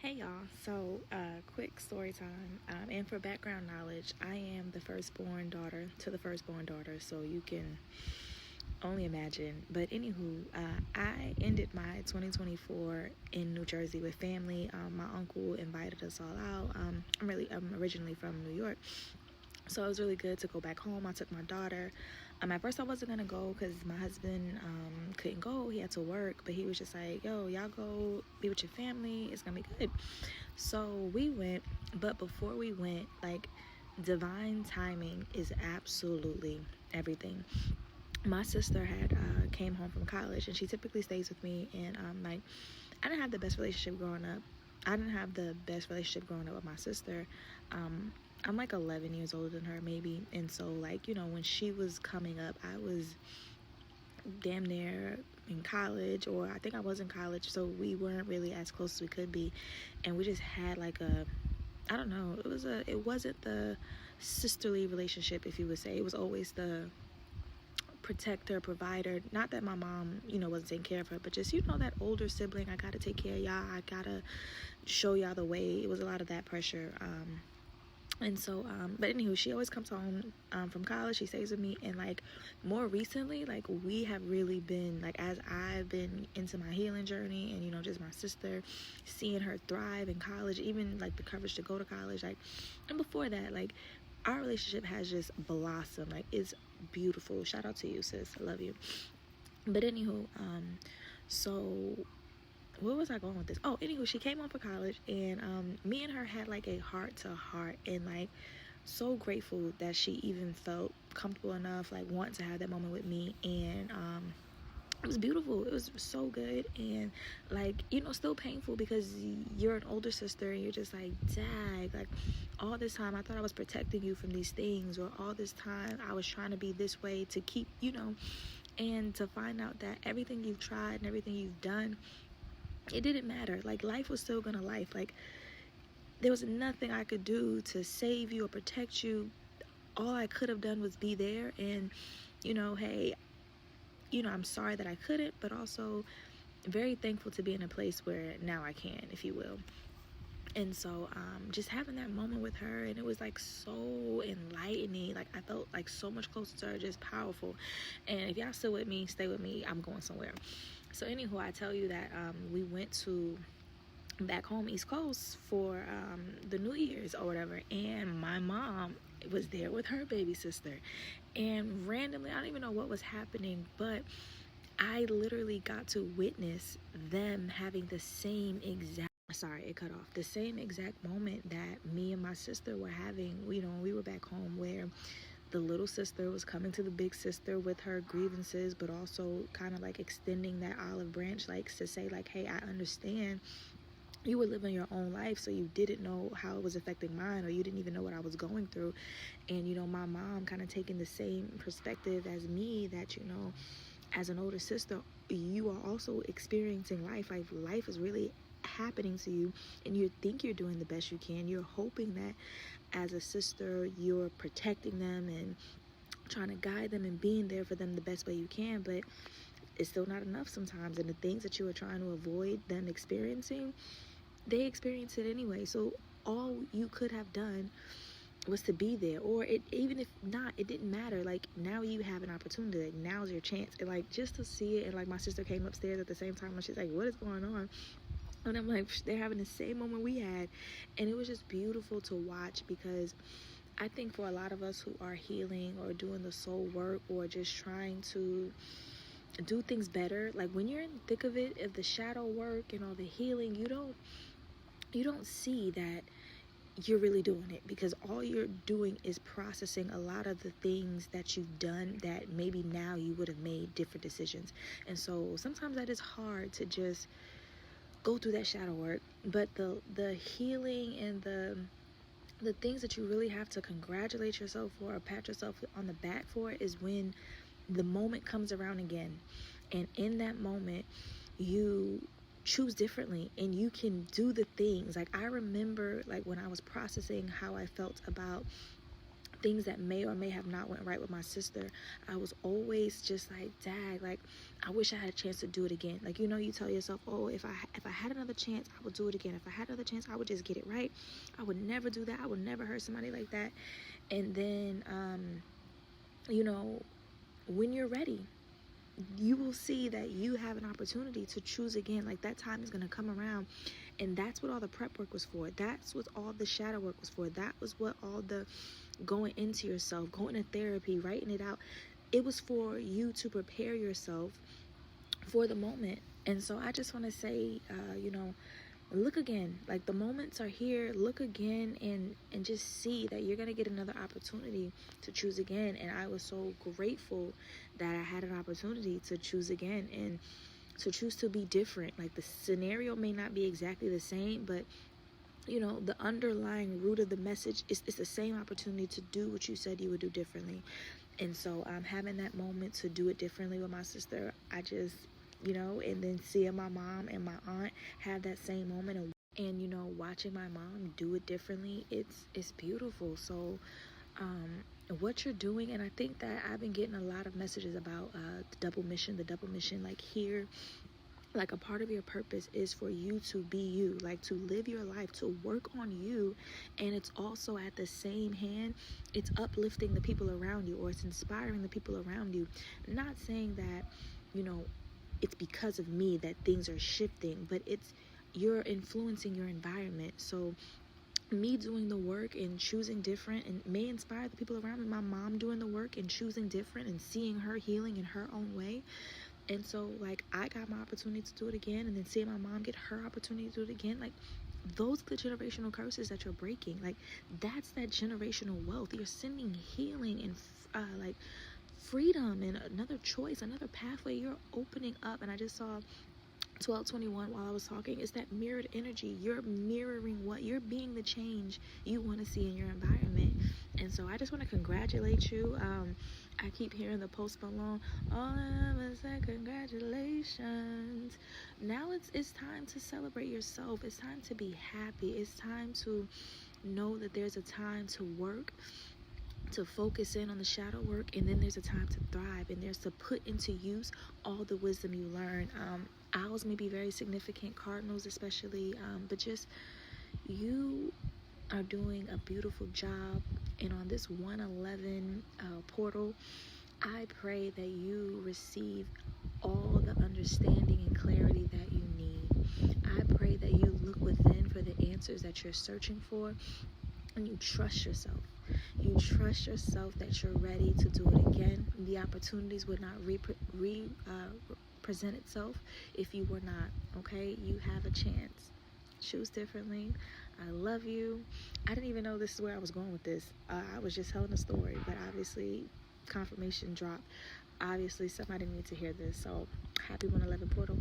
Hey y'all, so quick story time. And for background knowledge, I am the firstborn daughter to the firstborn daughter, so you can only imagine. But anywho, I ended my 2024 in New Jersey with family. My uncle invited us all out. I'm originally from New York, so it was really good to go back home. I took my daughter. At first I wasn't gonna go because my husband couldn't go. He had to work, but he was just like, "Yo, y'all go be with your family. It's gonna be good." So we went, but before we went, like, divine timing is absolutely everything. My sister had came home from college, and she typically stays with me. And like, I didn't have the best relationship growing up. With my sister. I'm like 11 years older than her, maybe. And so, like, when she was coming up, I was damn near in college, or I think I was in college, so we weren't really as close as we could be. And we just had like I don't know, it wasn't the sisterly relationship, if you would say. It was always the protector, provider. Not that my mom, wasn't taking care of her, but just, that older sibling, I gotta take care of y'all, I gotta show y'all the way. It was a lot of that pressure. And so, but anywho, she always comes home from college. She stays with me, and like, more recently, like, we have really been, like, as I've been into my healing journey, and just my sister, seeing her thrive in college, even like the courage to go to college, like, and before that, like, our relationship has just blossomed. Like, it's beautiful. Shout out to you, sis. I love you. But anywho, so where was I going with this? Oh, anywho, she came home for college, and me and her had like a heart to heart, and like, so grateful that she even felt comfortable enough, like, want to have that moment with me. And it was beautiful. It was so good. And like, still painful, because you're an older sister, and you're just like, dag, like, all this time I thought I was protecting you from these things, or all this time I was trying to be this way to keep, and to find out that everything you've tried and everything you've done, it didn't matter. Like, life was still gonna life. Like, there was nothing I could do to save you or protect you. All I could have done was be there. And hey, I'm sorry that I couldn't, but also very thankful to be in a place where now I can, if you will. And so just having that moment with her, and it was like so enlightening. Like, I felt like so much closer to her, just powerful. And if y'all still with me, stay with me, I'm going somewhere. So anywho, I tell you that we went to back home East Coast for the New Year's or whatever, and my mom was there with her baby sister. And randomly, I don't even know what was happening, but I literally got to witness them having the same exact the same exact moment that me and my sister were having, when we were back home, where the little sister was coming to the big sister with her grievances, but also kind of like extending that olive branch, like, to say, like, hey, I understand you were living your own life, so you didn't know how it was affecting mine, or you didn't even know what I was going through. And my mom kind of taking the same perspective as me, that as an older sister, you are also experiencing life. Like, life is really happening to you, and you think you're doing the best you can. You're hoping that as a sister, you're protecting them and trying to guide them and being there for them the best way you can, but it's still not enough sometimes. And the things that you were trying to avoid them experiencing, they experience it anyway. So all you could have done was to be there, or even if not, it didn't matter. Like, now you have an opportunity. Like, now's your chance. And like, just to see it. And like, my sister came upstairs at the same time, and she's like, what is going on? And I'm like, they're having the same moment we had. And it was just beautiful to watch, because I think for a lot of us who are healing, or doing the soul work, or just trying to do things better, like, when you're in the thick of it, of the shadow work and all the healing, you don't see that you're really doing it, because all you're doing is processing a lot of the things that you've done, that maybe now you would have made different decisions. And so sometimes that is hard to just go through that shadow work. But the healing and the things that you really have to congratulate yourself for, or pat yourself on the back for, is when the moment comes around again. And in that moment, you choose differently, and you can do the things. Like, I remember, like, when I was processing how I felt about things that may or may have not went right with my sister, I was always just like, dag, like, I wish I had a chance to do it again. Like, you know, you tell yourself, oh, if I had another chance, I would do it again. If I had another chance, I would just get it right. I would never do that. I would never hurt somebody like that. And then, you know, when you're ready, you will see that you have an opportunity to choose again. Like, that time is going to come around. And that's what all the prep work was for. That's what all the shadow work was for. That was what all the going into yourself, going to therapy, writing it out, it was for you to prepare yourself for the moment. And so I just want to say, you know, look again. Like, the moments are here. Look again and just see that you're going to get another opportunity to choose again. And I was so grateful that I had an opportunity to choose again and to choose to be different. Like, the scenario may not be exactly the same, but you know, the underlying root of the message is the same opportunity to do what you said you would do differently. And so having that moment to do it differently with my sister, I just, you know, and then seeing my mom and my aunt have that same moment, and you know, watching my mom do it differently, it's beautiful. So what you're doing, and I think that I've been getting a lot of messages about the double mission, like here, like a part of your purpose is for you to be you, like to live your life, to work on you. And it's also at the same hand, it's uplifting the people around you, or it's inspiring the people around you. Not saying that, you know, it's because of me that things are shifting, but it's, you're influencing your environment. So me doing the work and choosing different and may inspire the people around me. My mom doing the work and choosing different and seeing her healing in her own way. And so, like, I got my opportunity to do it again, and then seeing my mom get her opportunity to do it again. Like, those are the generational curses that you're breaking. Like, that's that generational wealth. You're sending healing and like freedom and another choice, another pathway. You're opening up. And I just saw 1221 while I was talking. It's that mirrored energy. You're mirroring what you're being, the change you want to see in your environment. And so I just want to congratulate you. I keep hearing the Post Malone, all I ever said, congratulations. Now it's time to celebrate yourself. It's time to be happy. It's time to know that there's a time to work, to focus in on the shadow work, and then there's a time to thrive, and there's to put into use all the wisdom you learn. Owls may be very significant, cardinals especially, but just you are doing a beautiful job. And on this 111 portal, I pray that you receive all the understanding and clarity that you need. I pray that you look within for the answers that you're searching for, and you trust yourself. You trust yourself that you're ready to do it again. The opportunities would not present itself if you were not. Okay, you have a chance. Choose differently. I love you. I didn't even know this is where I was going with this. I was just telling a story, but obviously confirmation dropped. Obviously somebody needs to hear this. So happy 111 portal.